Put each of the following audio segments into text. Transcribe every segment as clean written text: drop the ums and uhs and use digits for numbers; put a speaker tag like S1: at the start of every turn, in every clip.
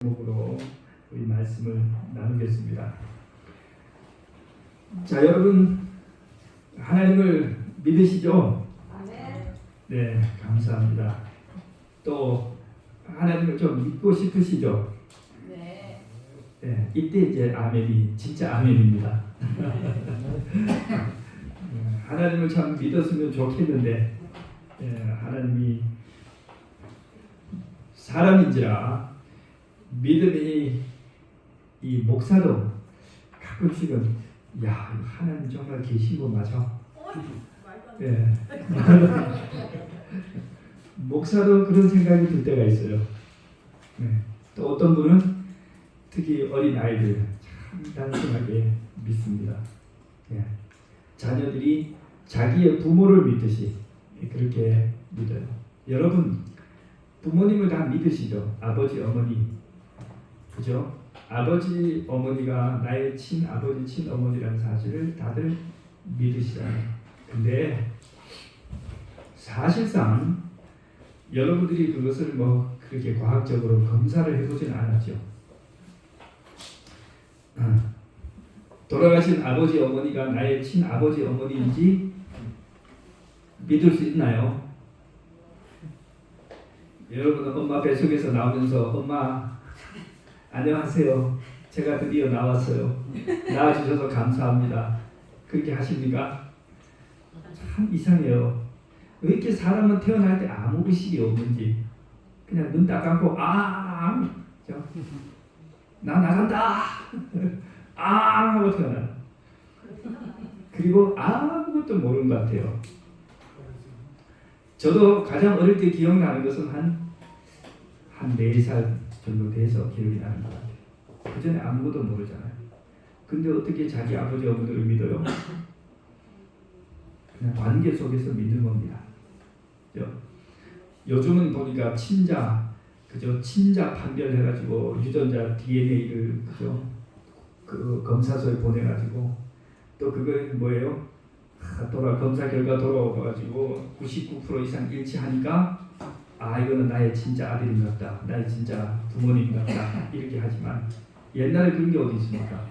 S1: 제목으로 우리 말씀을 나누겠습니다. 자, 여러분 하나님을 믿으시죠? 네, 감사합니다. 또 하나님을 좀 믿고 싶으시죠? 네, 이때 이제 아멘이 진짜 아멘입니다. 하나님을 참 믿었으면 좋겠는데 하나님이 사람인지라 믿음이 이 목사도 가끔씩은 야, 하나님 정말 계신 거 맞아? 예. 목사도 그런 생각이 들 때가 있어요. 또 어떤 분은 특히 어린 아이들 참 단순하게 믿습니다. 자녀들이 자기의 부모를 믿듯이 그렇게 믿어요. 여러분 부모님을 다 믿으시죠? 아버지, 어머니, 그죠? 아버지, 어머니가 나의 친아버지, 친어머니라는 사실을 다들 믿으시잖아요. 근데 사실상 여러분들이 그것을 뭐 그렇게 과학적으로 검사를 해보진 않았죠. 돌아가신 아버지, 어머니가 나의 친아버지, 어머니인지 믿을 수 있나요? 여러분은 엄마 뱃속에서 나오면서 엄마 안녕하세요. 제가 드디어 나왔어요. 낳아주셔서 감사합니다. 그렇게 하십니까? 참 이상해요. 왜 이렇게 사람은 태어날 때 아무 의식이 없는지 그냥 눈 딱 감고 나 나간다 하고 태어나요. 그리고 아무것도 모르는 것 같아요. 저도 가장 어릴 때 기억나는 것은 한 4살 정도 돼서 기억이 나는 것 같아요. 그 전에 아무것도 모르잖아요. 근데 어떻게 자기 아버지 어머니를 믿어요? 그냥 관계 속에서 믿는 겁니다. 요즘은 보니까 친자, 그죠? 친자 판별해가지고 유전자 DNA를 그죠? 그 검사소에 보내가지고 또 그거 뭐예요? 검사 결과 돌아와가지고 99% 이상 일치하니까 이거는 나의 진짜 아들인 것 같다, 나의 진짜 부모님 같다 이렇게 하지만 옛날에 그런 게 어디 있습니까?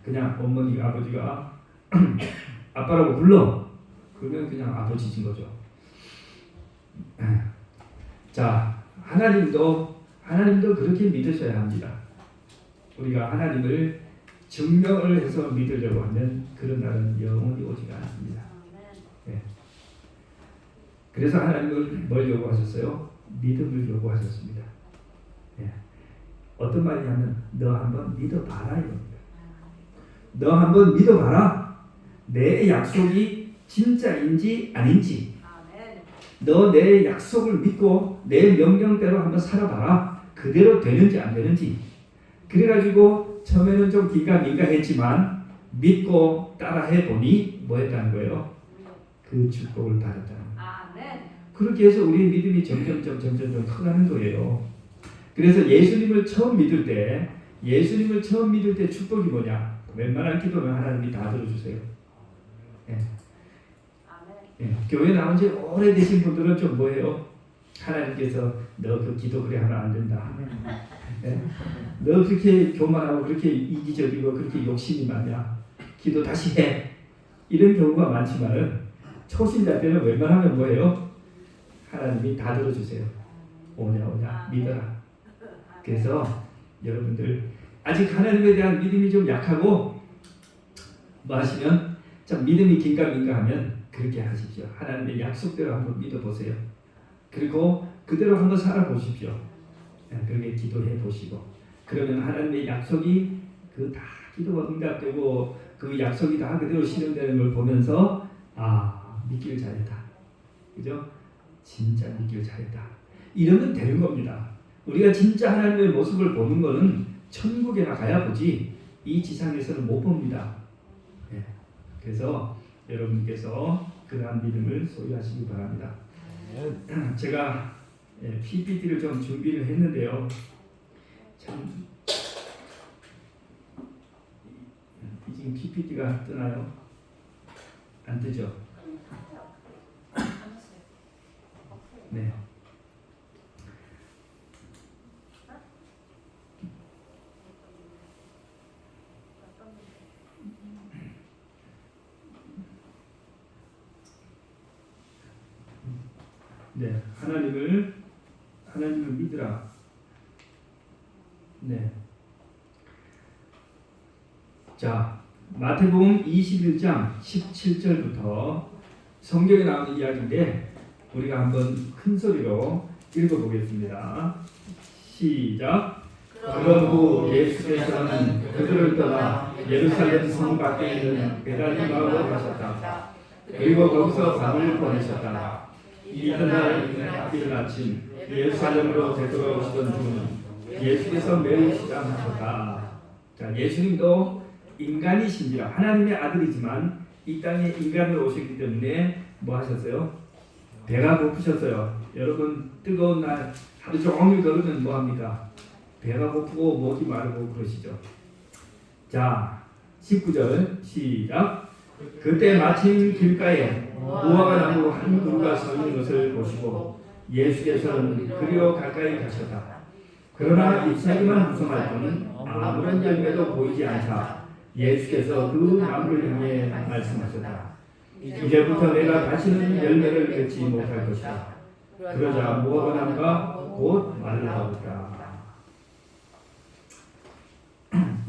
S1: 그냥 어머니가 아버지가 아빠라고 불러 그러면 그냥 아버지인 거죠. 자, 하나님도 그렇게 믿으셔야 합니다. 우리가 하나님을 증명을 해서 믿으려고 하면 그런 날은 영원히 오지가 않습니다. 그래서 하나님은 뭘 요구하셨어요? 믿음을 요구하셨습니다. 어떤 말이냐면 너 한번 믿어봐라 이겁니다. 너 한번 믿어봐라. 내 약속이 진짜인지 아닌지. 너 내 약속을 믿고 내 명령대로 한번 살아봐라. 그대로 되는지 안 되는지. 그래가지고 처음에는 좀 긴가민가했지만 믿고 따라해 보니 뭐 했다는 거예요? 그 축복을 받았다는 거예요. 그렇게 해서 우리의 믿음이 점점 커가는 거예요. 그래서 예수님을 처음 믿을 때 축복이 뭐냐? 웬만한 기도는 하나님이 다 들어주세요. 교회 나온 지 오래되신 분들은 좀 뭐예요? 하나님께서 너 그 기도 그래 하면 안 된다. 너 그렇게 교만하고 그렇게 이기적이고 그렇게 욕심이 많냐? 기도 다시 해. 이런 경우가 많지만은 초신자 때는 웬만하면 뭐예요? 하나님이 다 들어주세요. 오냐 믿어라. 그래서 여러분들 아직 하나님에 대한 믿음이 좀 약하고 뭐 하시면 좀 믿음이 긴가민가 하면 그렇게 하십시오. 하나님의 약속대로 한번 믿어보세요. 그리고 그대로 한번 살아보십시오. 그렇게 기도해 보시고 그러면 하나님의 약속이 그 다 기도가 응답되고 그 약속이 다 그대로 실현되는 걸 보면서 믿기를 잘했다. 그죠? 진짜 믿기를 잘했다. 이러면 되는 겁니다. 우리가 진짜 하나님의 모습을 보는 거는 천국에나 가야 보지 이 지상에서는 못 봅니다. 그래서 여러분께서 그러한 믿음을 소유하시기 바랍니다. 제가 PPT를 좀 준비를 했는데요. 참 지금 PPT가 뜨나요? 안 뜨죠? 네. 네, 하나님을 믿으라. 네. 자, 마태복음 21장 17절부터 성경에 나오는 이야기인데 우리가 한번 큰 소리로 읽어보겠습니다. 시작. 그런 후 예수께서는 그들을 떠나 예루살렘 성 밖에 있는 베다니 마을로 가셨다. 그리고 거기서 밤을 보내셨다. 이튿날 이른 아침 예루살렘으로 되돌아오시던 중은 예수께서 매우 시장하셨다. 자, 예수님도 인간이신지라 하나님의 아들이지만 이 땅에 인간으로 오셨기 때문에 뭐 하셨어요? 배가 고프셨어요. 여러분 뜨거운 날 하루 종일 걸으면 뭐 합니까? 배가 고프고 목이 마르고 그러시죠. 자, 19절 시작. 그때 마침 길가에 무화과 나무 한 그루가 서 있는 것을 보시고 예수께서는 그리로 가까이 가셨다. 그러나 잎사귀만 무성할 뿐 아무런 열매도 보이지 않자 예수께서 그 나무를 향해 말씀하셨다. 이제부터 내가 다시는 열매를 맺지 못할 것이다. 그러자 무화과 나무가 곧 말라오더라.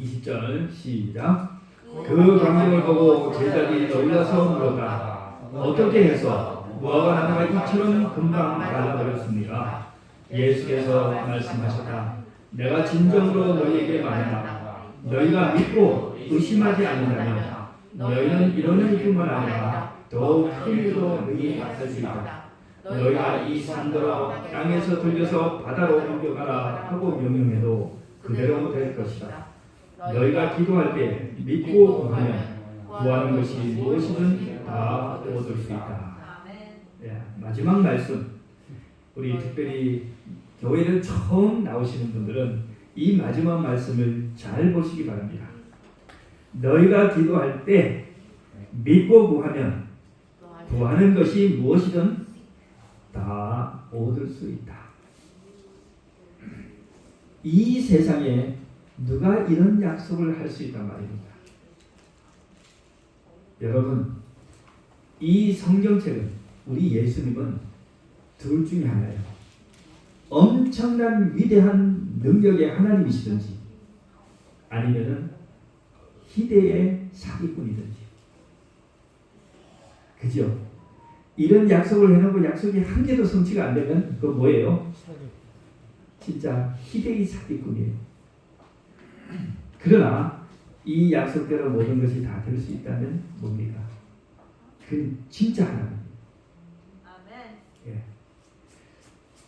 S1: 20절 시작. 그 광경을 보고 제자들이 놀라서 물었다. 어떻게 해서 무화과 나무가 이처럼 금방 말라버렸습니까? 예수께서 말씀하셨다. 내가 진정으로 너희에게 말한다. 너희가 믿고 의심하지 않는다면 너희는 이루는 뿐만 아니라 더욱 큰 일도 능히 받을 수 있다. 너희가 이 산더러 땅에서 들려서 바다로 옮겨가라 하고 명령해도 그대로 될 것이다. 너희가 기도할 때 믿고 구하면 구하는 것이 무엇이든 다 얻을 수 있다. 네, 마지막 말씀. 우리 특별히 교회를 처음 나오시는 분들은 이 마지막 말씀을 잘 보시기 바랍니다. 너희가 기도할 때 믿고 구하면 구하는 것이 무엇이든 다 얻을 수 있다. 이 세상에 누가 이런 약속을 할 수 있단 말입니다. 여러분, 이 성경책은 우리 예수님은 둘 중에 하나예요. 엄청난 위대한 능력의 하나님이시든지 아니면은 희대의 사기꾼이든지. 그죠? 이런 약속을 해놓고 약속이 한 개도 성취가 안 되면 그거 뭐예요? 진짜 희대의 사기꾼이에요. 그러나 이 약속대로 모든 것이 다 될 수 있다면 뭡니까? 그건 진짜 하나님입니다. 아멘. 예.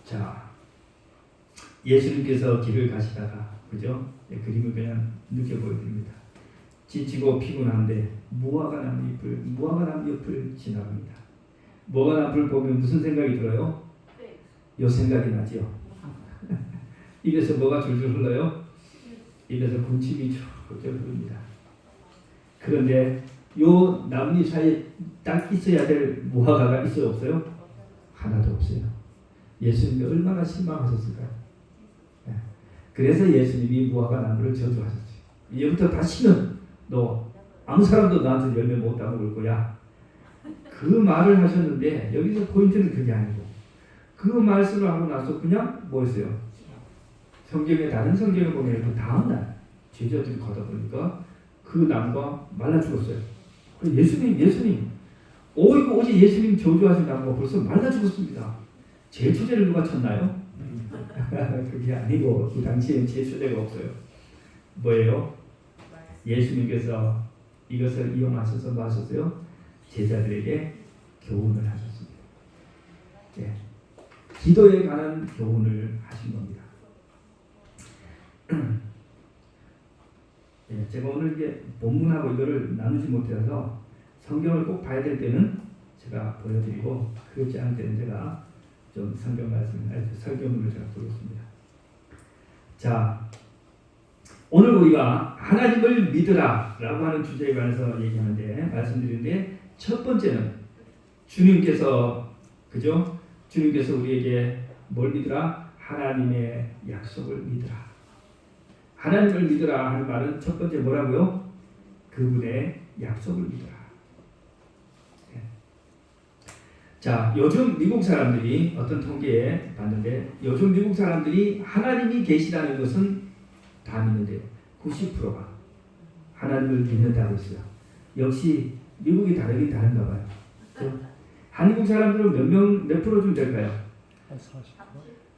S1: 자, 예수님께서 길을 가시다가 그죠? 예, 그림을 그냥 느껴 보여드립니다. 지치고 피곤한데 무화과 나무 옆을 지나갑니다. 무화과 나무를 보면 무슨 생각이 들어요? 요 생각이 나죠. 입에서 뭐가 줄줄 흘러요? 입에서 군침이 줄줄 흐릅니다. 그런데 요 나뭇잎 사이에 딱 있어야 될 무화과가 있어요, 없어요? 하나도 없어요. 예수님이 얼마나 실망하셨을까요? 네. 그래서 예수님이 무화과 나무를 저주하셨어요. 이제부터 다시는 너 아무 사람도 나한테 열매 못 따먹을 거야. 그 말을 하셨는데 여기서 포인트는 그게 아니고 그 말씀을 하고 나서 그냥 뭐였어요? 성경에 다른 성경을 보면 그 다음 날 제자들이 가다 보니까 그 나무가 말라 죽었어요. 그래서 예수님, 이거 어제 예수님 저주하신 나무가 벌써 말라 죽었습니다. 제초제를 누가 쳤나요? 그게 아니고 그 당시엔 제초제가 없어요. 뭐예요? 예수님께서 이것을 이용하셔서 뭐 하셨어요? 제자들에게 교훈을 하셨습니다. 네. 기도에 관한 교훈을 하신 겁니다. 네, 제가 오늘 이제 본문하고 이거를 나누지 못해서 성경을 꼭 봐야 될 때는 제가 보여드리고 그렇지 않을 때는 제가 좀 설교문을 제가 보겠습니다. 자, 오늘 우리가 하나님을 믿으라라고 하는 주제에 관해서 얘기하는데 말씀드리는데 첫 번째는 주님께서 그죠? 주님께서 우리에게 뭘 믿으라? 하나님의 약속을 믿으라. 하나님을 믿으라 하는 말은 첫 번째 뭐라고요? 그분의 약속을 믿으라. 네. 자, 요즘 미국 사람들이 어떤 통계에 봤는데 요즘 미국 사람들이 하나님이 계시다는 것은 다 믿는데요. 90%가 하나님을 믿는다고 했어요. 역시 미국이 다르긴 다른가 봐요. 한국 사람들은 몇 프로 좀 될까요?
S2: 한 40%?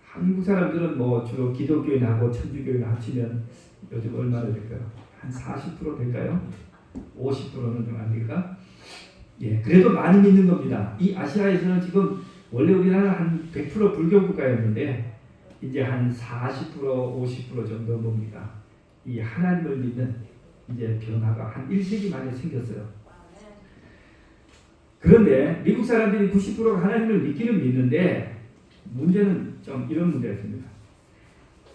S1: 한국 사람들은 뭐 주로 기독교인하고 뭐 천주교인 합치면 요즘 얼마나 될까요? 한 40% 될까요? 50%는 좀 안 될까? 예, 그래도 많이 믿는 겁니다. 이 아시아에서는 지금 원래 우리나라는 한 100% 불교 국가였는데 이제 한 40%, 50% 정도 봅니다. 이 하나님을 믿는 이제 변화가 한 1세기 만에 생겼어요. 그런데 미국 사람들이 90%가 하나님을 믿기는 믿는데 문제는 좀 이런 문제가 있습니다.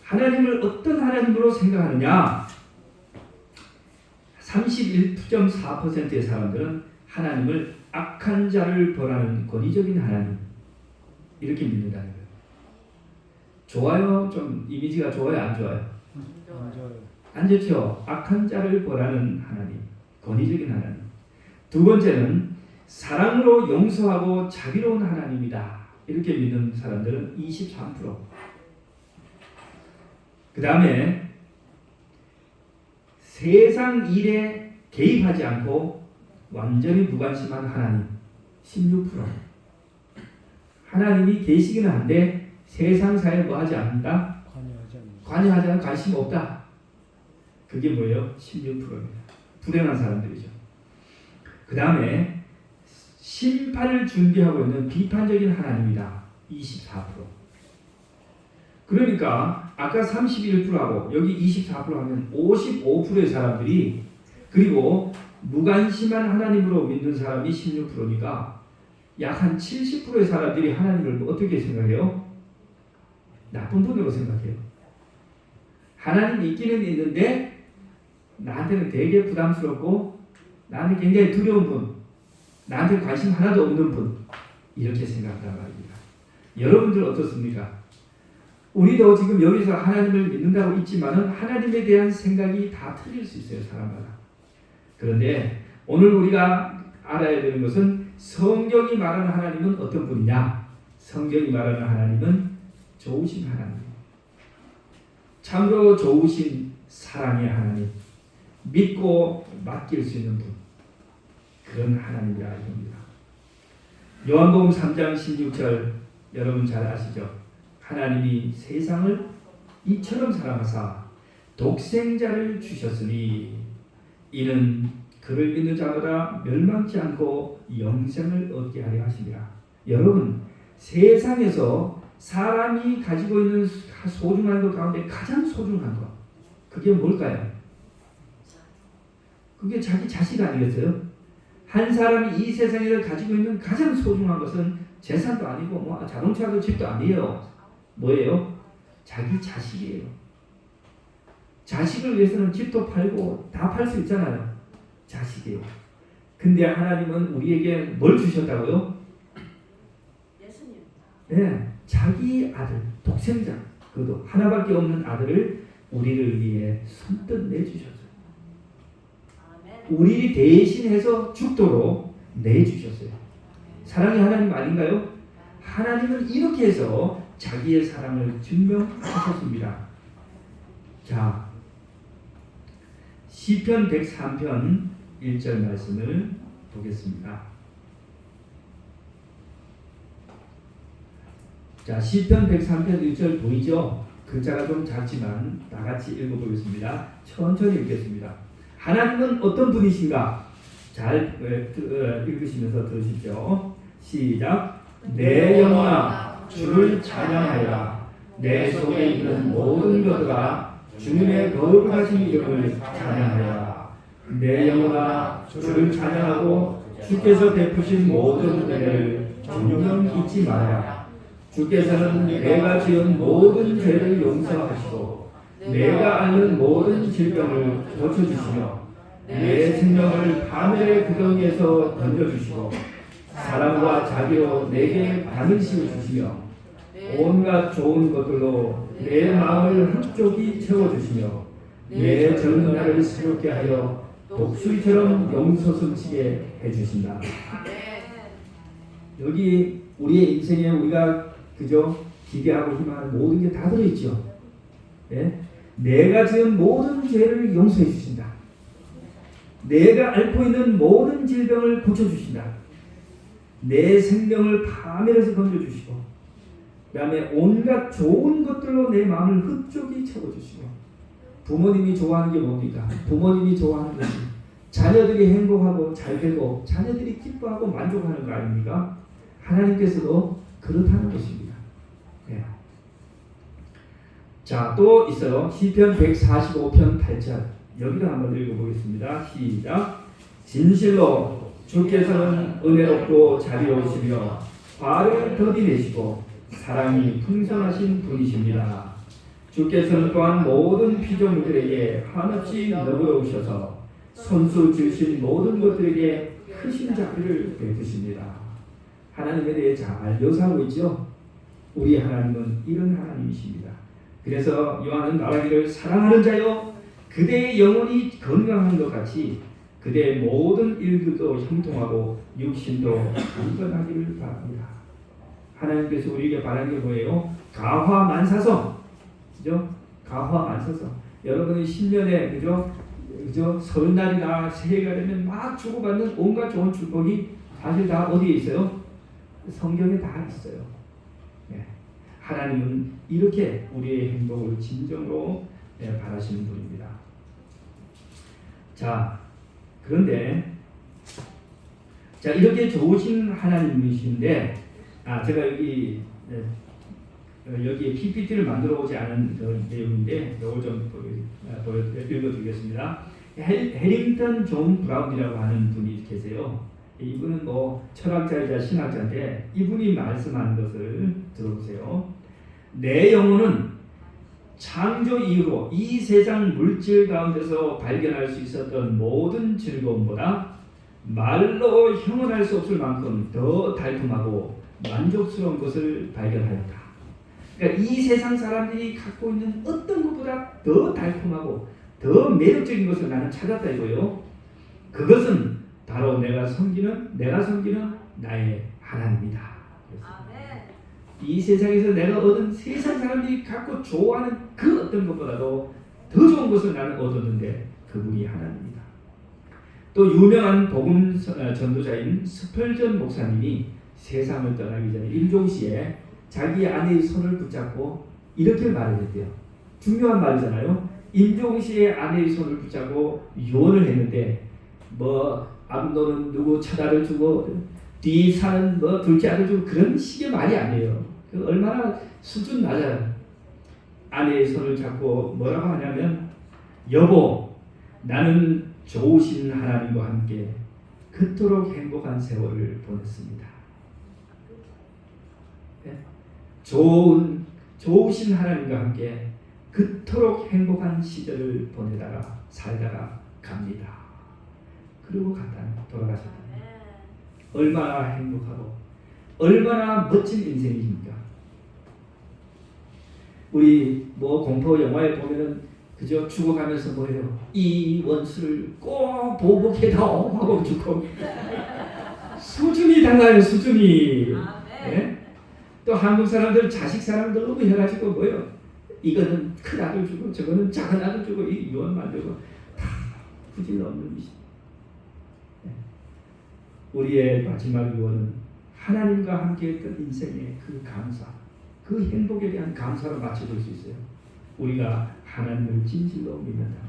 S1: 하나님을 어떤 하나님으로 생각하느냐? 31.4%의 사람들은 하나님을 악한 자를 벌하는 권위적인 하나님 이렇게 믿는다는 거예요. 좋아요? 좀 이미지가 좋아요? 안 좋아요? 안 좋죠. 악한 자를 벌하는 하나님, 권위적인 하나님. 두 번째는 사랑으로 용서하고 자비로운 하나님이다. 이렇게 믿는 사람들은 23%. 그 다음에 세상 일에 개입하지 않고 완전히 무관심한 하나님 16%. 하나님이 계시기는 한데 세상 사에 뭐 하지 않는다? 관여하지 않는 관심 없다. 그게 뭐예요? 16%입니다. 불행한 사람들이죠. 그 다음에 심판을 준비하고 있는 비판적인 하나님이다. 24%. 그러니까 아까 31%하고 여기 24% 하면 55%의 사람들이 그리고 무관심한 하나님으로 믿는 사람이 16%니까 약 한 70%의 사람들이 하나님을 어떻게 생각해요? 나쁜 분으로 생각해요. 하나님이 있기는 있는데 나한테는 되게 부담스럽고 나한테 굉장히 두려운 분, 나한테 관심 하나도 없는 분 이렇게 생각한단 말입니다. 여러분들 어떻습니까? 우리도 지금 여기서 하나님을 믿는다고 있지만은 하나님에 대한 생각이 다 틀릴 수 있어요. 사람마다. 그런데 오늘 우리가 알아야 되는 것은 성경이 말하는 하나님은 어떤 분이냐? 성경이 말하는 하나님은 좋으신 하나님, 참으로 좋으신 사랑의 하나님, 믿고 맡길 수 있는 분, 그런 하나님이라 이겁니다. 요한복음 3장 16절 여러분 잘 아시죠? 하나님이 세상을 이처럼 사랑하사 독생자를 주셨으니 이는 그를 믿는 자마다 멸망치 않고 영생을 얻게 하려 하심이라. 여러분, 세상에서 사람이 가지고 있는 소중한 것 가운데 가장 소중한 것, 그게 뭘까요? 그게 자기 자식 아니겠어요? 한 사람이 이 세상에서 가지고 있는 가장 소중한 것은 재산도 아니고 뭐 자동차도 집도 아니에요. 뭐예요? 자기 자식이에요. 자식을 위해서는 집도 팔고 다 팔 수 있잖아요. 자식이에요. 근데 하나님은 우리에게 뭘 주셨다고요?
S3: 예수님.
S1: 네, 자기 아들, 독생자, 그것도 하나밖에 없는 아들을 우리를 위해 선뜻 내주셨어요. 우리 대신해서 죽도록 내주셨어요. 사랑이 하나님 아닌가요? 하나님은 이렇게 해서 자기의 사랑을 증명하셨습니다. 자, 시편 103편 1절 말씀을 보겠습니다. 자, 시편 103편 1절 보이죠? 글자가 좀 작지만 다 같이 읽어보겠습니다. 천천히 읽겠습니다. 하나님은 어떤 분이신가? 잘 읽으시면서 들으십시오. 시작. 내 영혼아 주를 찬양하여라. 내 속에 있는 모든 것들아 주님의 거룩하신 이름을 찬양하여라. 내 영혼아 주를 찬양하고 주께서 베푸신 모든 은혜를 정령 잊지 말아라. 주께서는 내가 지은 모든 죄를 용서하시고 내가 앓는 모든 질병을 고쳐주시며 내 생명을 파멸의 구덩이에서 던져주시고 사랑과 자비로 내게 바늘심을 주시며 온갖 좋은 것들로 내 마음을 흡족히 채워주시며 내 젊은 날을 새롭게 하여 독수리처럼 용솟음치게 해주신다. 여기 우리의 인생에 우리가 그저 기대하고 희망하는 모든 게 다 들어있죠. 예? 내가 지은 모든 죄를 용서해 주신다. 내가 앓고 있는 모든 질병을 고쳐주신다. 내 생명을 파멸해서 건져주시고 그 다음에 온갖 좋은 것들로 내 마음을 흡족히 채워주시고 부모님이 좋아하는 게 뭡니까? 부모님이 좋아하는 것이 자녀들이 행복하고 잘되고 자녀들이 기뻐하고 만족하는 거 아닙니까? 하나님께서도 그렇다는 것입니다. 네. 자, 또 있어요. 시편 145편 8절 여기도 한번 읽어보겠습니다. 시작. 진실로 주께서는 은혜롭고 자비로우시며 화를 더디 내시고 사랑이 풍성하신 분이십니다. 주께서는 또한 모든 피조물들에게 한없이 너그러우셔서 손수 지으신 모든 것들에게 크신 자비를 베푸십니다. 하나님에 대해 잘 묘사하고 있죠. 우리 하나님은 이런 하나님이십니다. 그래서 요한은 말하기를 사랑하는 자여 그대의 영혼이 건강한 것 같이 그대의 모든 일들도 형통하고 육신도 강건하기를 바랍니다. 하나님께서 우리에게 바라는 게 뭐예요? 가화만사성. 그죠? 가화만사성. 여러분이 10년에 그죠? 설날이나 새해가 되면 막 주고받는 온갖 좋은 축복이 사실 다 어디에 있어요? 성경에 다 있어요. 네. 하나님은 이렇게 우리의 행복을 진정으로 바라시는 분입니다. 자, 그런데 이렇게 좋으신 하나님이신데 제가 여기에 PPT를 만들어 오지 않은 그런 내용인데 이걸 좀 읽어드리겠습니다. 해링턴 존 브라운이라고 하는 분이 계세요. 이분은 뭐 철학자이자 신학자인데 이분이 말씀하는 것을 들어보세요. 내 영혼은 창조 이후로 이 세상 물질 가운데서 발견할 수 있었던 모든 즐거움보다 말로 형언할 수 없을 만큼 더 달콤하고 만족스러운 것을 발견하였다. 그러니까 이 세상 사람들이 갖고 있는 어떤 것보다 더 달콤하고 더 매력적인 것을 나는 찾았다 이거예요. 그것은 바로 내가 섬기는 나의 하나님이다. 이 세상에서 내가 얻은 세상 사람들이 갖고 좋아하는 그 어떤 것보다도 더 좋은 것을 나는 얻었는데 그분이 하나님이다. 또 유명한 복음 전도자인 스펄전 목사님이 세상을 떠나기 전에 임종시에 자기 아내의 손을 붙잡고 이렇게 말을 했대요. 중요한 말이잖아요. 임종시의 아내의 손을 붙잡고 유언을 했는데 암노는 누구 처자를 주고 뒤 사는 둘째 아들 주고 그런 식의 말이 아니에요. 얼마나 수준 낮아요. 아내의 손을 잡고 뭐라고 하냐면 여보 나는 좋으신 하나님과 함께 그토록 행복한 세월을 보냈습니다. 네? 좋으신 하나님과 함께 그토록 행복한 시절을 보내다가 살다가 갑니다. 그리고 돌아가셨다. 얼마나 행복하고 얼마나 멋진 인생입니까? 우리 공포 영화에 보면은 그저 죽어가면서 뭐예요? 이 원수를 꼭 보복해다오 하고 죽고 수준이 달라요. 수준이. 네? 또 한국 사람들 자식 사람 너무 해가지고 뭐예요? 이거는 큰 아들 주고 저거는 작은 아들 주고 이 유언 만들고 다 부질 없는 짓. 우리의 마지막 유언은 하나님과 함께했던 인생의 그 감사, 그 행복에 대한 감사로 맞춰볼 수 있어요. 우리가 하나님을 진실로 믿는다.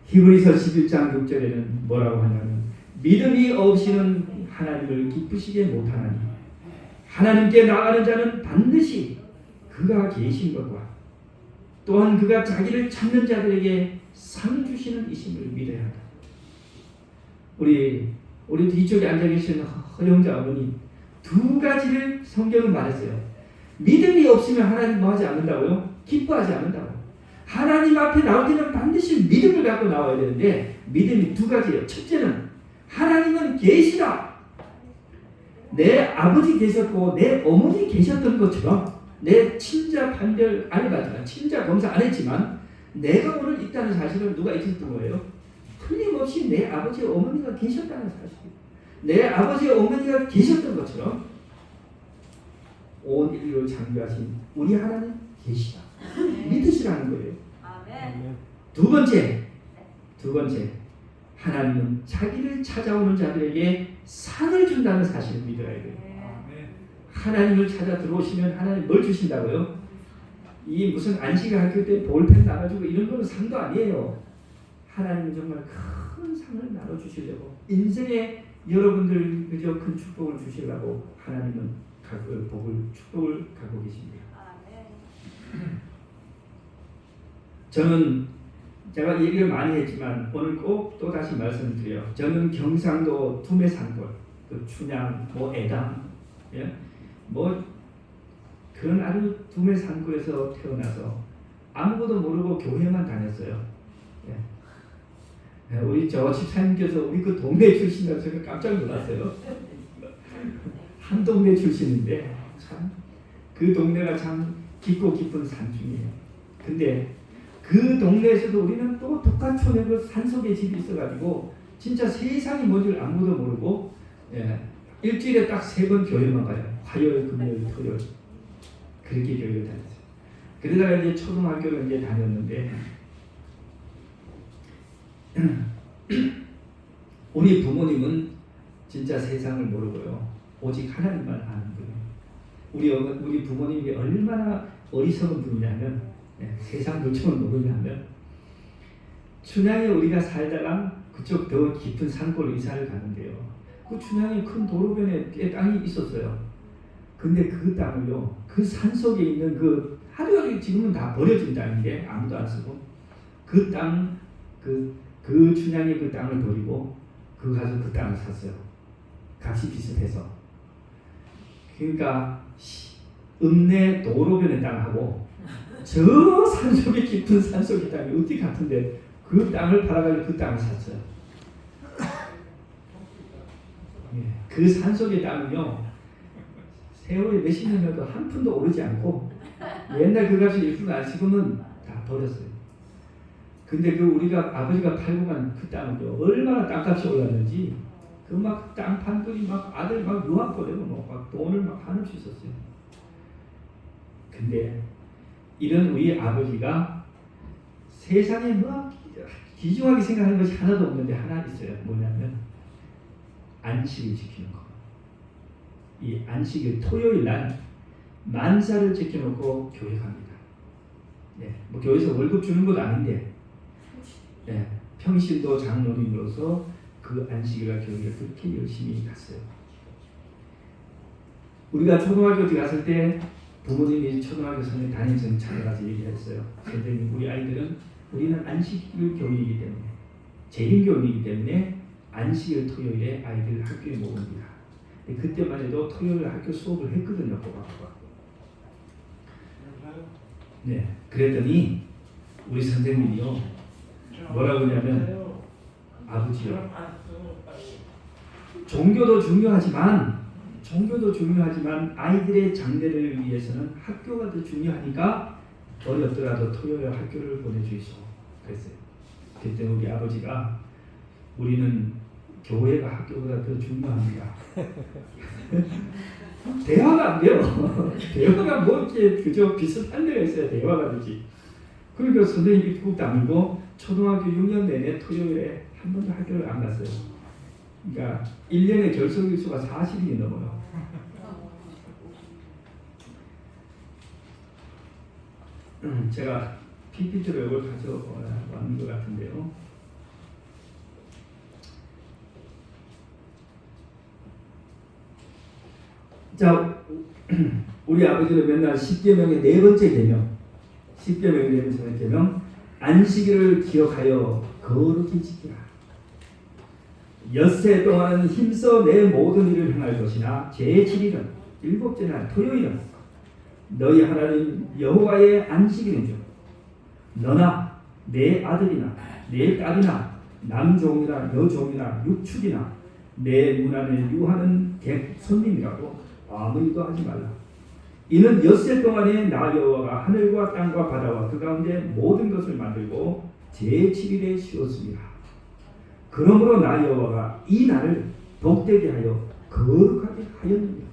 S1: 히브리서 11장 6절에는 뭐라고 하냐면 믿음이 없이는 하나님을 기쁘시게 못하나니 하나님께 나가는 자는 반드시 그가 계신 것과 또한 그가 자기를 찾는 자들에게 상 주시는 이심을 믿어야 한다. 우리 뒤쪽에 앉아 계신 허영자 어머니 두 가지를 성경은 말했어요. 믿음이 없으면 하나님 뭐 하지 않는다고요? 기뻐하지 않는다고. 하나님 앞에 나올 때는 반드시 믿음을 갖고 나와야 되는데 믿음이 두 가지예요. 첫째는 하나님은 계시다. 내 아버지 계셨고 내 어머니 계셨던 것처럼 내 친자 판별 안 해봤지만 친자 검사 안 했지만 내가 오늘 있다는 사실은 누가 있었던 거예요? 틀림없이 내 아버지 어머니가 계셨다는 사실. 내 아버지 어머니가 계셨던 것처럼 온 인류를 창조하신 우리 하나님 계시다. 믿으시라는 거예요.
S3: 아멘.
S1: 두 번째, 하나님은 자기를 찾아오는 자들에게 상을 준다는 사실을 믿어야 돼요. 하나님을 찾아 들어오시면 하나님 뭘 주신다고요? 이 무슨 안식일 학교 때 볼펜 나눠주고 이런 거는 상도 아니에요. 하나님은 정말 큰 상을 나눠주시려고 인생에 여러분들 그저 큰 축복을 주시려고 하나님은 축복을 갖고 계십니다.
S3: 아멘.
S1: 저는 제가 얘기를 많이 했지만 오늘 꼭 또 다시 말씀을 드려요. 저는 경상도 두메산골, 그 춘향, 애담, 예? 그런 아주 두메산골에서 태어나서 아무것도 모르고 교회만 다녔어요. 예. 우리 저 집사님께서 우리 그 동네 출신이라서 제가 깜짝 놀랐어요. 한 동네 출신인데 참 그 동네가 참 깊고 깊은 산중이에요. 근데 그 동네에서도 우리는 또 북한촌에 그 산속에 집이 있어가지고 진짜 세상이 뭔지를 아무도 모르고 일주일에 딱 3번 교회만 가요. 화요일, 금요일, 토요일 그렇게 교회를 다녔어요. 그러다가 이제 초등학교를 이제 다녔는데 우리 부모님은 진짜 세상을 모르고요. 오직 하나님만 아는 거예요. 우리 부모님이 얼마나 어리석은 분이냐면 세상 물정을 모르냐면 춘향에 우리가 살다가 그쪽 더 깊은 산골로 이사를 가는데요. 그 춘향에 큰 도로변에 땅이 있었어요. 근데 그 땅을요, 그 산속에 있는 그 하루하루 지금은 다 버려진 땅인데 아무도 안 쓰고 그 땅, 그 춘향의 그 땅을 버리고 가서 그 땅을 샀어요. 값이 비슷해서. 그러니까 읍내 도로변의 땅하고 저 산속에 깊은 산속의 땅이 어디 같은데 그 땅을 팔아가지고 그 땅을 샀어요. 그 산속의 땅은요 세월이 몇십 년이라도 한 푼도 오르지 않고 옛날 그 값이 1푼 안 지금은 다 버렸어요. 근데 우리가 아버지가 팔고 간 그 땅은요 얼마나 땅값이 올랐는지 그 막 땅 판들이 막 아들 막 유학 보내고 막 돈을 막 한없이 썼어요. 근데 이런 우리 아버지가 세상에 귀중하게 생각하는 것이 하나도 없는데 하나 있어요. 뭐냐면 안식을 지키는 거. 이 안식일 토요일 날 만사를 지켜놓고 교회 갑니다. 교회에서 월급 주는 것도 아닌데 평신도 장로님으로서 그 안식일과 교회를 그렇게 열심히 갔어요. 우리가 초등학교 때 갔을 때 부모님이 초등학교 선생님 담임선생님 찾아가서 얘기했어요. 선생님 우리는 안식일 교육이기 때문에 재림교육이기 때문에 안식일 토요일에 아이들 학교에 모읍니다. 그때만 해도 토요일 학교 수업을 했거든요. 그랬더니 우리 선생님이요 뭐라고 하냐면 아버지요 종교도 중요하지만 아이들의 장래를 위해서는 학교가 더 중요하니까 어렵더라도 토요일 학교를 보내주이소 그랬어요. 그때 우리 아버지가 우리는 교회가 학교보다 더 중요합니다. 대화가 안 돼요. 대화가 이렇게 그저 비슷한 데가 있어야 대화가 되지. 그러니까 선생님이 꾹 다물고 초등학교 6년 내내 토요일에 한 번도 학교를 안 갔어요. 그러니까 1년에 결석일수가 40일이 넘어요. 제가 PPT로 이걸 가져왔는 것 같은데요. 자, 우리 아버지는 맨날 10계명의 4번째 계명, 10계명의 4번째 계명, 안식일을 기억하여 거룩히 지키라. 엿새 동안 힘써 내 모든 일을 행할 것이나 제7일은 7째 날 토요일은 너희 하나님 여호와의 안식일이죠. 너나 내 아들이나 내 딸이나 남종이나 여종이나 육축이나 내 문 안에 유하는 객 손님이라도 아무 일도 하지 말라. 이는 엿새 동안에 나 여호와가 하늘과 땅과 바다와 그 가운데 모든 것을 만들고 제7일에 쉬었습니다. 그러므로 나 여호와가 이 날을 복되게 하여 거룩하게 하였느니라.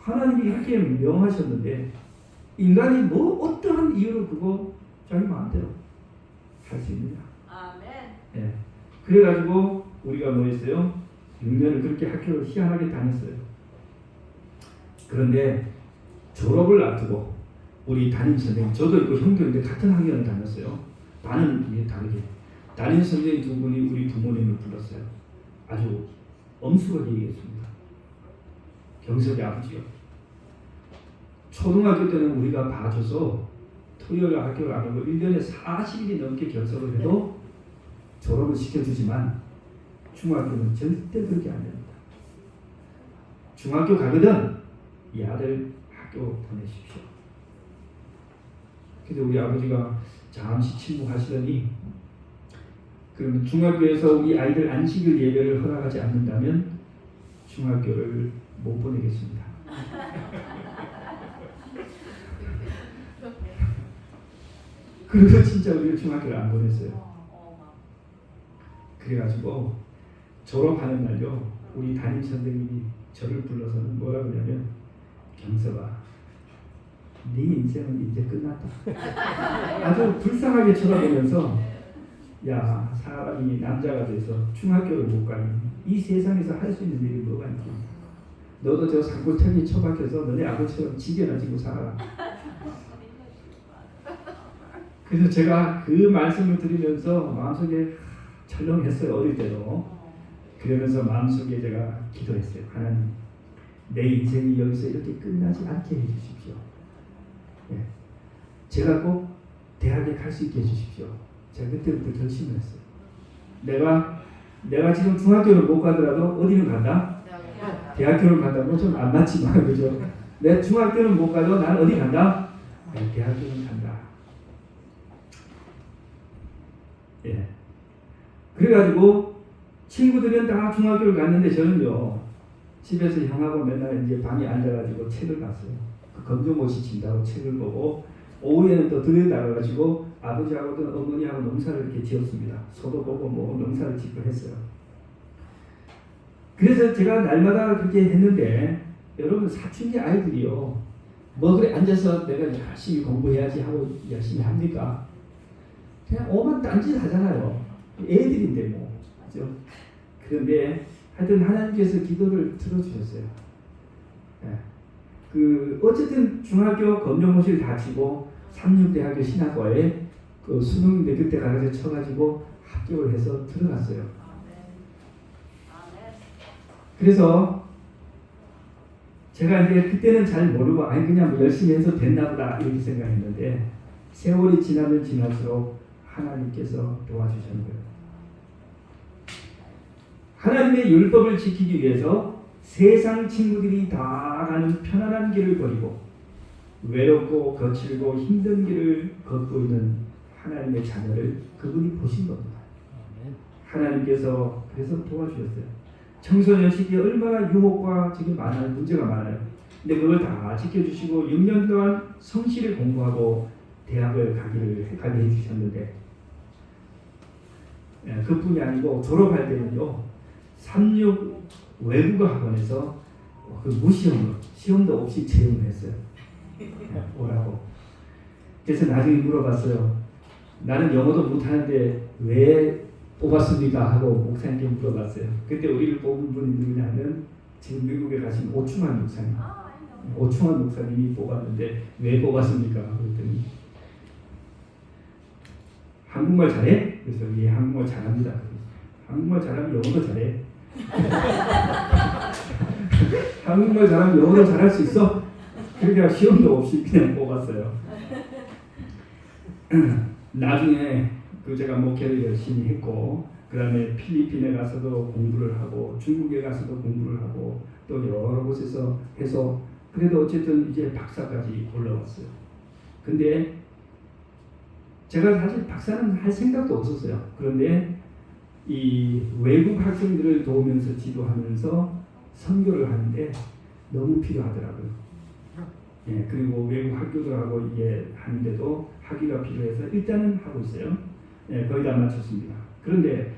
S1: 하나님이 이렇게 명하셨는데 인간이 뭐 어떠한 이유로 그거 자기 마음대로 할 수 있느냐.
S3: 아멘.
S1: 예. 그래가지고 우리가 뭐 했어요? 6년을 그렇게 학교를 희한하게 다녔어요. 그런데 졸업을 앞두고 우리 담임 선생님, 저도 있고 형도 있는데 같은 학년을 다녔어요. 반은 이게 다르게. 담임 선생님 두 분이 우리 부모님을 불렀어요. 아주 엄숙하게 얘기했습니다. 경석이 아버지요. 초등학교 때는 우리가 봐줘서 토요일 학교를 안 오고 1년에 40일이 넘게 결석을 해도 졸업을 시켜주지만 중학교는 절대 그렇게 안 됩니다. 중학교 가거든 이 아들 학교 보내십시오. 근데 우리 아버지가 잠시 침묵하시더니 그러면 중학교에서 우리 아이들 안식일 예배를 허락하지 않는다면 중학교를 못 보내겠습니다. 그래서 진짜 우리를 중학교를 안 보냈어요. 그래가지고 졸업하는 날요 우리 담임 선생님이 저를 불러서는 뭐라 그러냐면 경서가 네 인생은 이제 끝났다. 아주 불쌍하게 쳐다보면서 야 사람이 남자가 돼서 중학교를 못 가니 이 세상에서 할 수 있는 일이 뭐가 있지. 너도 저 산골짜기 처박혀서 너네 아버지처럼 지게나 지고 살아라. 그래서 제가 그 말씀을 드리면서 마음속에 철렁했어요. 어릴 때도. 그러면서 마음속에 제가 기도했어요. 하나님 내 인생이 여기서 이렇게 끝나지 않게 해주십시오. 예. 제가 꼭 대학에 갈 수 있게 해주십시오. 제가 그때부터 결심을 했어요. 내가 지금 중학교를 못 가더라도 어디는 간다? 대학교를 간다면 좀 안 맞지만 그죠? 내 중학교는 못 가도 난 어디 간다? 네, 대학교는 간다. 예. 그래가지고 친구들은 다 중학교를 갔는데 저는요 집에서 형하고 맨날 이제 방에 앉아가지고 책을 봤어요. 그 검정고시 친다고 책을 보고 오후에는 또 들에 나가가지고 아버지하고든 어머니하고 농사를 이렇게 지었습니다. 소도 보고 뭐 농사를 짓고 했어요. 그래서 제가 날마다 그렇게 했는데 여러분 사춘기 아이들이요 뭐 그래 앉아서 내가 열심히 공부해야지 하고 열심히 합니까? 그냥 오만 딴짓 하잖아요. 애들인데 뭐 그죠? 그런데 하여튼 하나님께서 기도를 들어주셨어요. 예. 그 어쨌든 중학교 검정고시를 다 치고 삼육대학교 신학과에 그 수능인데 그때 가서 쳐가지고 합격을 해서 들어갔어요. 그래서 제가 이제 그때는 잘 모르고 아니 그냥 뭐 열심히 해서 됐나 보다 이렇게 생각했는데 세월이 지나면 지날수록 하나님께서 도와주시는 거예요. 하나님의 율법을 지키기 위해서 세상 친구들이 다 가는 편안한 길을 버리고 외롭고 거칠고 힘든 길을 걷고 있는 하나님의 자녀를 그분이 보신 겁니다. 하나님께서 그래서 도와주셨어요. 청소년 시기에 얼마나 유혹과 지금 많아요. 문제가 많아요. 근데 그걸 다 지켜주시고 6년 동안 성실히 공부하고 대학을 가게 해주셨는데 그뿐이 아니고 졸업할 때는요 36 외국어 학원에서 그 무시험으로 시험도 없이 채용을 했어요. 오라고. 그래서 나중에 물어봤어요. 나는 영어도 못하는데 왜 뽑았습니까? 하고 목사님께 물어봤어요. 그때 우리를 뽑은 분이 누구냐면 지금 미국에 가신 오충환 목사님. 오충환 목사님이 뽑았는데 왜 뽑았습니까? 그랬더니 한국말 잘해? 그래서 예 한국말 잘합니다. 한국말 잘하면 영어도 잘해. 한국말 잘하면 영어도 잘할 수 있어? 그러니까 시험도 없이 그냥 뽑았어요. 나중에 그 제가 목회를 열심히 했고 그 다음에 필리핀에 가서도 공부를 하고 중국에 가서도 공부를 하고 또 여러 곳에서 해서 그래도 어쨌든 이제 박사까지 올라왔어요. 근데 제가 사실 박사는 할 생각도 없었어요. 그런데 이 외국 학생들을 도우면서 지도하면서 선교를 하는데 너무 필요하더라고요. 예, 그리고 외국 학교들하고 이게 하는데도 학위가 필요해서 일단은 하고 있어요. 예, 거의 다 마쳤습니다. 그런데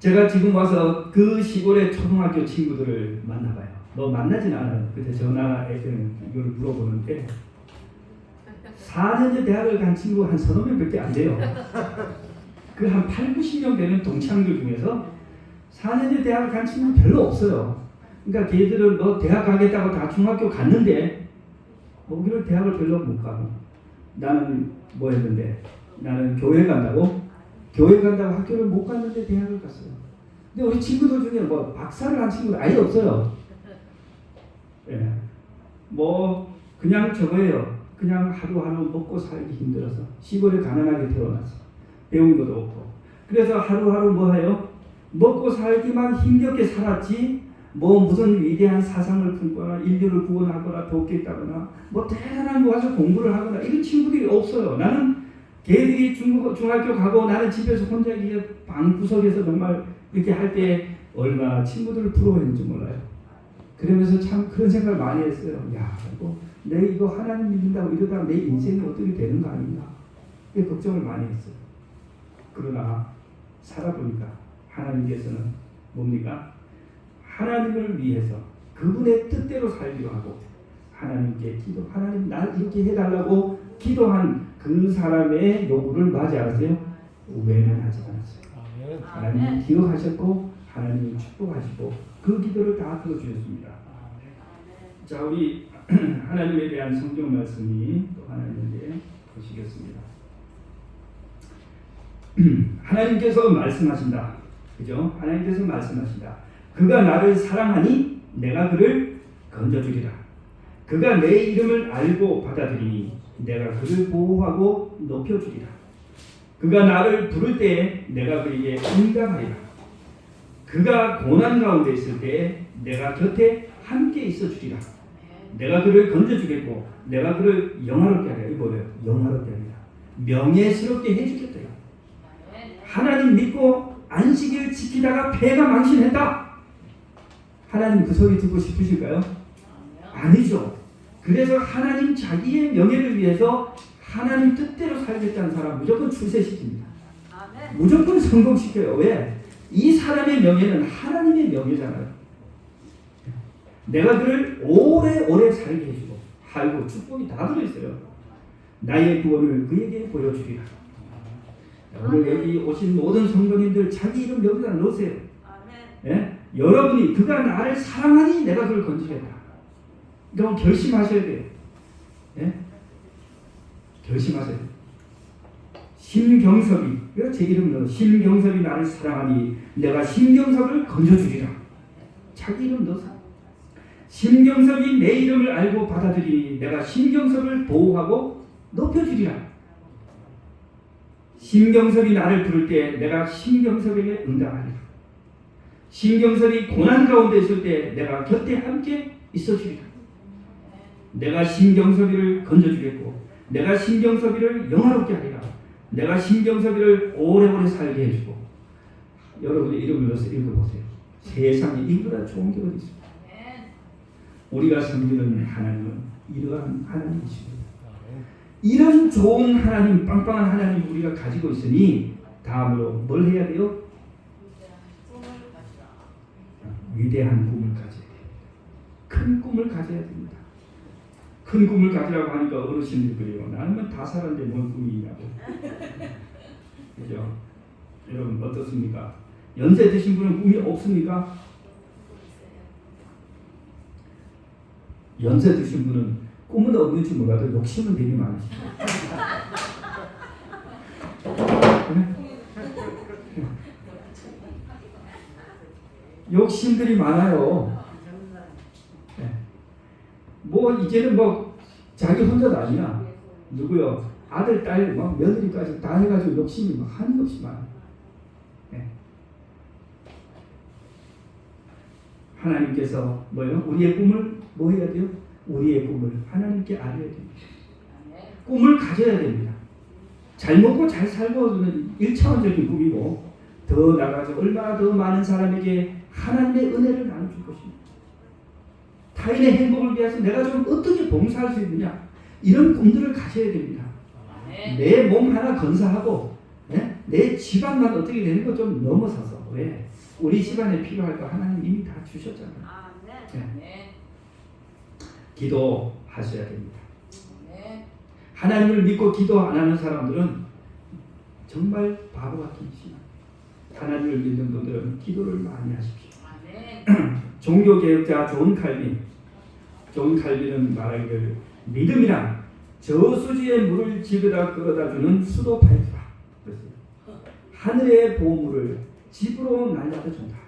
S1: 제가 지금 와서 그 시골의 초등학교 친구들을 만나봐요. 뭐 만나진 않아요. 그때 전화에서는 이걸 물어보는데 4년제 대학을 간 친구 한 서너 명밖에 안 돼요. 그 한 8, 90명 되는 동창들 중에서 4년제 대학을 간 친구 별로 없어요. 그러니까 걔들은 뭐 대학 가겠다고 다 중학교 갔는데 거기를 대학을 별로 못 가고 나는 뭐 했는데 나는 교회 간다고 학교를 못 갔는데 대학을 갔어요. 근데 우리 친구들 중에 뭐 박사를 한 친구는 아예 없어요. 예. 뭐 그냥 저거예요. 그냥 하루하루 먹고 살기 힘들어서 시골에 가난하게 태어났어. 배운 것도 없고. 그래서 하루하루 뭐 해요? 먹고 살기만 힘겹게 살았지. 뭐 무슨 위대한 사상을 품거나 인류를 구원하거나 돕겠다거나 뭐 대단한 거 가서 공부를 하거나 이런 친구들이 없어요. 나는 걔들이 중학교 가고 나는 집에서 혼자 이게 방구석에서 정말 이렇게 할 때 얼마나 친구들을 부러워했는지 몰라요. 그러면서 참 그런 생각을 많이 했어요. 야, 내 이거 하나님 믿는다고 이러다가 내 인생이 어떻게 되는 거 아닌가? 이 걱정을 많이 했어요. 그러나 살아보니까 하나님께서는 뭡니까? 하나님을 위해서 그분의 뜻대로 살기로 하고 하나님께 하나님 날 이렇게 해달라고 기도한 그 사람의 요구를 맞이하세요. 외면하지 않았어요. 하나님이 기억하셨고 하나님이 축복하시고 그 기도를 다 들어주셨습니다. 자, 우리 하나님에 대한 성경 말씀이 또 하나 있는데 보시겠습니다. 하나님께서 말씀하신다. 그죠? 하나님께서 말씀하신다. 그가 나를 사랑하니 내가 그를 건져주리라. 그가 내 이름을 알고 받아들이니 내가 그를 보호하고 높여주리라. 그가 나를 부를 때에 내가 그에게 응답하리라. 그가 고난 가운데 있을 때에 내가 곁에 함께 있어 주리라. 내가 그를 건져주겠고 내가 그를 영화롭게 하리라. 이거 뭐예요? 영화롭게 하리라. 명예스럽게 해주겠다. 하나님 믿고 안식일 지키다가 폐가 망신했다. 하나님 그 소리 듣고 싶으실까요? 아니죠. 그래서 하나님 자기의 명예를 위해서 하나님 뜻대로 살겠다는 사람 무조건 출세시킵니다. 무조건 성공시켜요. 왜? 이 사람의 명예는 하나님의 명예잖아요. 내가 그를 오래오래 살게 해주고 하고 축복이 다 들어있어요. 나의 구원을 그에게 보여주리라. 오늘 여기 오신 모든 성도님들 자기 이름 여기다 넣으세요. 예? 여러분이 그가 나를 사랑하니 내가 그를 건지겠다. 그럼 결심하셔야 돼요. 예? 결심하세요. 심경섭이, 이거 제 이름 넣어. 심경섭이 나를 사랑하니 내가 심경섭을 건져주리라. 자기 이름 넣어서. 심경섭이 내 이름을 알고 받아들이니 내가 심경섭을 보호하고 높여주리라. 심경섭이 나를 부를 때 내가 심경섭에게 응답하리라. 심경섭이 고난 가운데 있을 때 내가 곁에 함께 있어주리라. 내가 심경섭이를 건져주겠고 내가 심경섭이를 영화롭게 하리라. 내가 심경섭이를 오래오래 살게 해주고. 여러분의 이름을 넣어서 읽어보세요. 세상에 이보다 좋은 게 어디 있습니까? 우리가 섬기는 하나님은 이러한 하나님이십니다. 이런 좋은 하나님, 빵빵한 하나님 우리가 가지고 있으니 다음으로 뭘 해야 돼요? 위대한 꿈을 가져야 됩니다. 큰 꿈을 가져야 됩니다. 큰 꿈을 가지라고 하니까 어르신들 그래요. 나는 다 살았는데 뭔 꿈이 있냐고. 그죠? 여러분 어떻습니까? 연세 드신 분은 꿈이 없습니까? 연세 드신 분은 꿈은 없는지 몰라도 욕심은 되게 많으시죠. 욕심들이 많아요. 네. 뭐 이제는 뭐 자기 혼자도 아니야. 누구요? 아들, 딸, 막 며느리까지 다 해가지고 욕심이 막 한이 없이 많아. 네. 하나님께서 뭐요? 우리의 꿈을 뭐 해야 돼요? 우리의 꿈을 하나님께 알려야 됩니다. 꿈을 가져야 됩니다. 잘 먹고 잘 살고는 1차원적인 꿈이고 더 나가서 얼마나 더 많은 사람에게 하나님의 은혜를 나눠줄 것입니다. 타인의 행복을 위해서 내가 좀 어떻게 봉사할 수 있느냐 이런 꿈들을 가져야 됩니다. 내 몸 하나 건사하고 내 집안만 어떻게 되는 거 좀 넘어서서 왜? 우리 집안에 필요할 거 하나님 이미 다 주셨잖아요.
S3: 아멘.
S1: 기도하셔야 됩니다. 하나님을 믿고 기도 안 하는 사람들은 정말 바보 같은 신앙. 하나님을 믿는 분들은 기도를 많이 하십시오. 종교개혁자 존 칼빈은 말하기를 믿음이란 저수지의 물을 집에다 끌어다 주는 수도 파이프다. 그렇습니다. 하늘의 보물을 집으로 날려다 준다.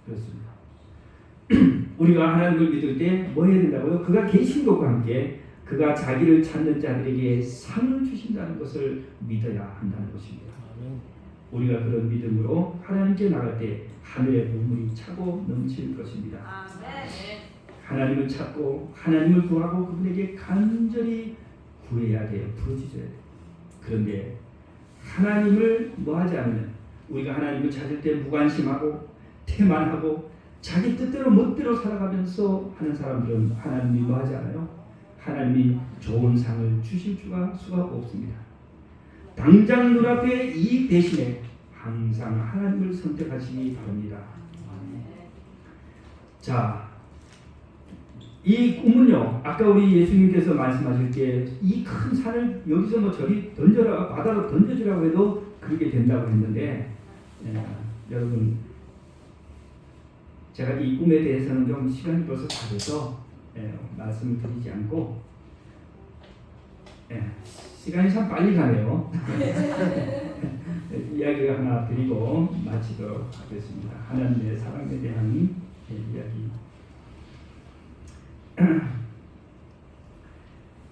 S1: 그렇습니다. 우리가 하나님을 믿을 때 뭐 해야 된다고요? 그가 계신 것과 함께 그가 자기를 찾는 자들에게 상을 주신다는 것을 믿어야 한다는 것입니다. 우리가 그런 믿음으로 하나님께 나갈 때 하늘의 보물이 차고 넘칠 것입니다. 하나님을 찾고 하나님을 구하고 그분에게 간절히 구해야 돼요. 부르짖어야 돼요. 그런데 하나님을 뭐하지 않으면 우리가 하나님을 찾을 때 무관심하고 태만하고 자기 뜻대로 멋대로 살아가면서 하는 사람들은 하나님이 뭐하지 않아요? 하나님이 좋은 상을 주실 수가 없습니다. 당장 눈앞에 이익 대신에 항상 하나님을 선택하시기 바랍니다. 자, 이 꿈은요, 아까 우리 예수님께서 말씀하실 때 이 큰 산을 여기서 뭐 저리 던져라, 바다로 던져주라고 해도 그렇게 된다고 했는데, 여러분, 제가 이 꿈에 대해서는 좀 시간이 벌써 다 돼서 말씀을 드리지 않고, 시간이 참 빨리 가네요. 이야기를 하나 드리고 마치도록 하겠습니다. 하나님의 사랑에 대한 이야기.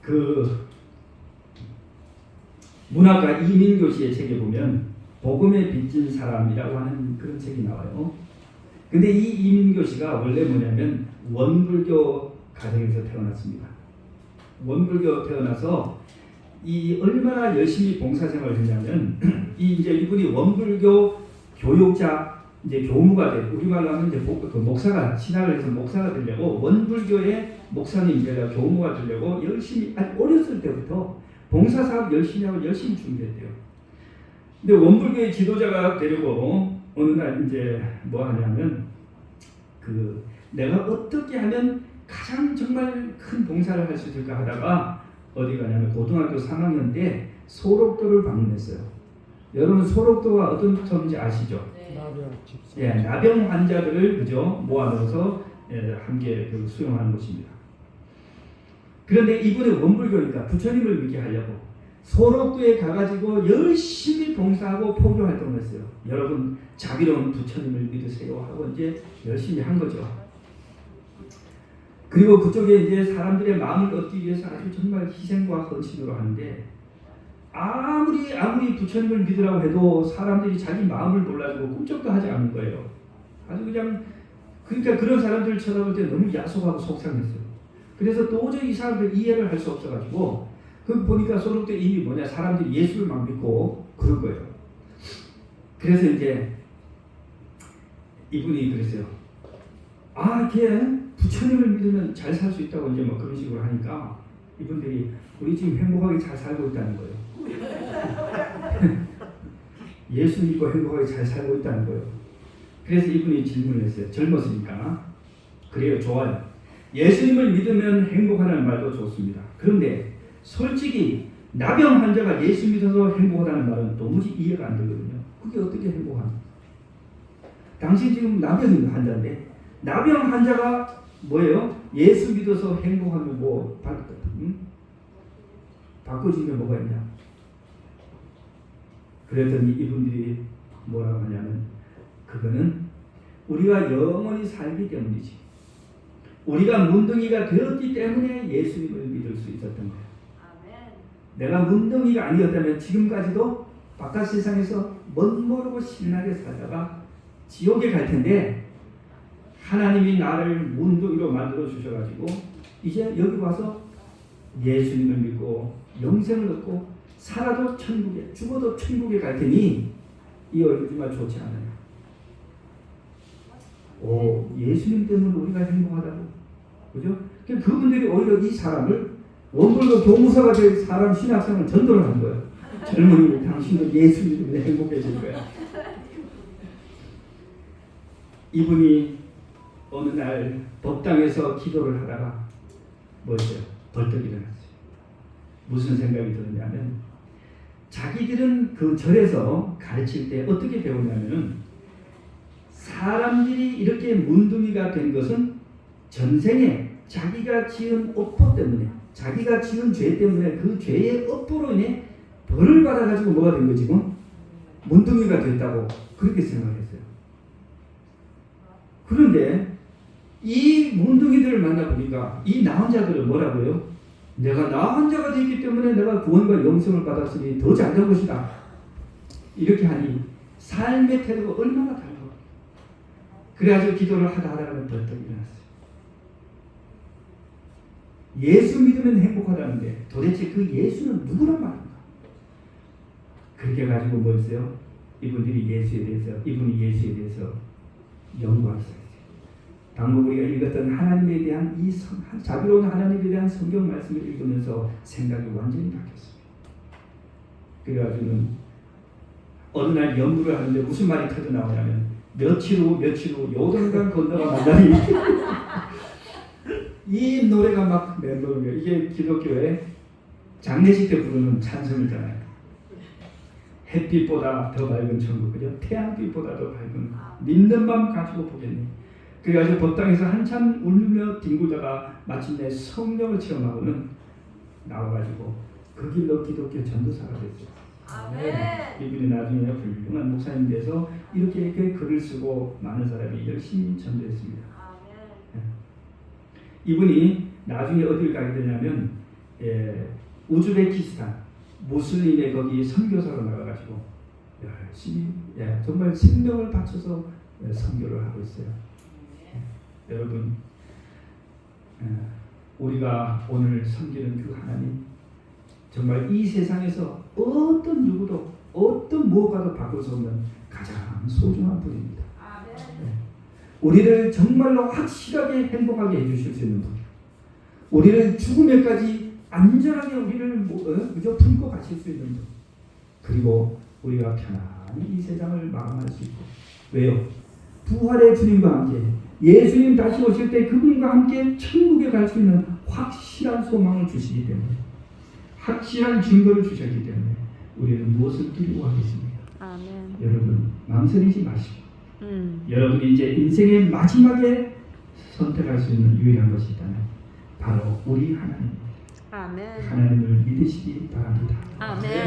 S1: 그 문학가 이민교 씨의 책에 보면 복음에 빚진 사람이라고 하는 그런 책이 나와요. 근데 이 이민교 씨가 원래 뭐냐면 원불교 가정에서 태어났습니다. 원불교 태어나서 이 얼마나 열심히 봉사생활을 했냐면 이분이 원불교 교육자 이제 교무가 돼 우리말로 하면 이제 목사가 신학을 해서 목사가 되려고 원불교의 목사님 교무가 되려고 열심히 아주 어렸을 때부터 봉사사업 열심히 하고 열심히 준비했대요. 근데 원불교의 지도자가 되려고 어느 날 이제 뭐 하냐면 내가 어떻게 하면 가장 정말 큰 봉사를 할 수 있을까 하다가 어디 가냐면 고등학교 3학년 때 소록도를 방문했어요. 여러분 소록도가 어떤 점인지 아시죠? 네. 나병 환자들을 그죠 모아넣어서 함께 수용하는 곳입니다. 그런데 이분의 원불교니까 부처님을 믿게 하려고 소록도에 가가지고 열심히 봉사하고 포교 활동을 했어요. 여러분 자비로운 부처님을 믿으세요 하고 이제 열심히 한 거죠. 그리고 그쪽에 이제 사람들의 마음을 얻기 위해서 아주 정말 희생과 헌신으로 하는데 아무리 부처님을 믿으라고 해도 사람들이 자기 마음을 몰라주고 꿈쩍도 하지 않는 거예요. 아주 그냥 그러니까 그런 사람들을 쳐다볼 때 너무 야속하고 속상했어요. 그래서 도저히 이 사람들 이해를 할 수 없어가지고 그 보니까 소록도 이미 사람들이 예수를 막 믿고 그럴 거예요. 그래서 이제 이분이 그랬어요. 이렇게 부처님을 믿으면 잘 살 수 있다고 이제 뭐 그런 식으로 하니까 이분들이 우리 지금 행복하게 잘 살고 있다는 거예요. 예수 믿고 행복하게 잘 살고 있다는 거예요. 그래서 이분이 질문을 했어요. 젊었으니까. 그래요. 좋아요. 예수님을 믿으면 행복하다는 말도 좋습니다. 그런데 솔직히 나병 환자가 예수 믿어서 행복하다는 말은 도무지 이해가 안 되거든요. 그게 어떻게 행복합니까? 당신 지금 나병 환자인데 나병 환자가 뭐예요? 예수 믿어서 행복하면 뭐 바꿔진 게 뭐가 있냐? 그랬더니 이분들이 뭐라고 하냐면 그거는 우리가 영원히 살기 때문이지. 우리가 문둥이가 되었기 때문에 예수님을 믿을 수 있었던 거야. 내가 문둥이가 아니었다면 지금까지도 바깥 세상에서 멋모르고 신나게 살다가 지옥에 갈 텐데 하나님이 나를 문둥이로 만들어 주셔가지고 이제 여기 와서 예수님을 믿고 영생을 얻고 살아도 천국에 죽어도 천국에 갈 테니 이 얼굴 정말 좋지 않아요. 예수님 때문에 우리가 행복하다고 그죠? 그분들이 오히려 이 사람을 원불교 교무사가 될 사람 신학생을 전도를 한 거예요. 젊은이 당신도 예수 믿으면 행복해질 거야. 이분이 어느 날 법당에서 기도를 하다가 뭐였어요? 벌떡 일어났어요. 무슨 생각이 드느냐면 자기들은 그 절에서 가르칠 때 어떻게 배우냐면은 사람들이 이렇게 문둥이가 된 것은 전생에 자기가 지은 업보 때문에 자기가 지은 죄 때문에 그 죄의 업보로 인해 벌을 받아가지고 뭐가 된 거지? 문둥이가 됐다고 그렇게 생각했어요. 그런데 이 문둥이들을 만나보니까 이 나은 자들은 뭐라고요? 내가 나은 자가 되기 때문에 내가 구원과 영생을 받았으니 더 잘된 것이다. 이렇게 하니 삶의 태도가 얼마나 달라. 그래가지고 기도를 하다 하다가 벌떡 일어났어요. 예수 믿으면 행복하다는데 도대체 그 예수는 누구란 말인가? 그렇게 가지고 뭐였어요? 이분이 예수에 대해서 연구하기 시작했어요. 방금 우리가 읽었던 하나님에 대한 이 자비로운 하나님에 대한 성경 말씀을 읽으면서 생각이 완전히 바뀌었습니다. 그래가지고는 어느 날 연구를 하는데 무슨 말이 터져 나오냐면 며칠 후 요단강 건너가 만나니 이 노래가 막 맴도는 거예요. 이게 기독교의 장례식 때 부르는 찬송이잖아요. 햇빛보다 더 밝은 천국, 그죠? 태양빛보다 더 밝은 믿는 맘 가지고 보겠네. 그래가지고 법당에서 한참 울며 뒹굴다가 마침내 성령을 체험하고는 나와가지고 그 길로 기독교 전도사가 됐어요.
S3: 아멘.
S1: 이분이 나중에 훌륭한 목사님 돼서 이렇게 글을 쓰고 많은 사람이 열심히 전도했습니다.
S3: 아멘.
S1: 이분이 나중에 어딜 가게 되냐면 우즈베키스탄 무슬림의 거기 선교사로 나가가지고 열심히 정말 생명을 바쳐서 선교를 하고 있어요. 여러분, 우리가 오늘 섬기는 그 하나님 정말 이 세상에서 어떤 누구도 어떤 무엇과도 바꿀 수 없는 가장 소중한 분입니다.
S3: 아멘.
S1: 우리를 정말로 확실하게 행복하게 해주실 수 있는 분, 우리를 죽음에까지 안전하게 우리를 그저 품고 가실 수 있는 분, 그리고 우리가 편안히 이 세상을 마감할 수 있고, 왜요? 부활의 주님과 함께 예수님 다시 오실 때 그분과 함께 천국에 갈 수 있는 확실한 소망을 주시기 때문에, 확실한 증거를 주셨기 때문에 우리는 무엇을 두려워하겠습니까?
S3: 아멘.
S1: 여러분 망설이지 마시고 여러분이 이제 인생의 마지막에 선택할 수 있는 유일한 것이 있다면 바로 우리 하나님,
S3: 아멘.
S1: 하나님을 믿으시기 바랍니다.
S3: 아멘.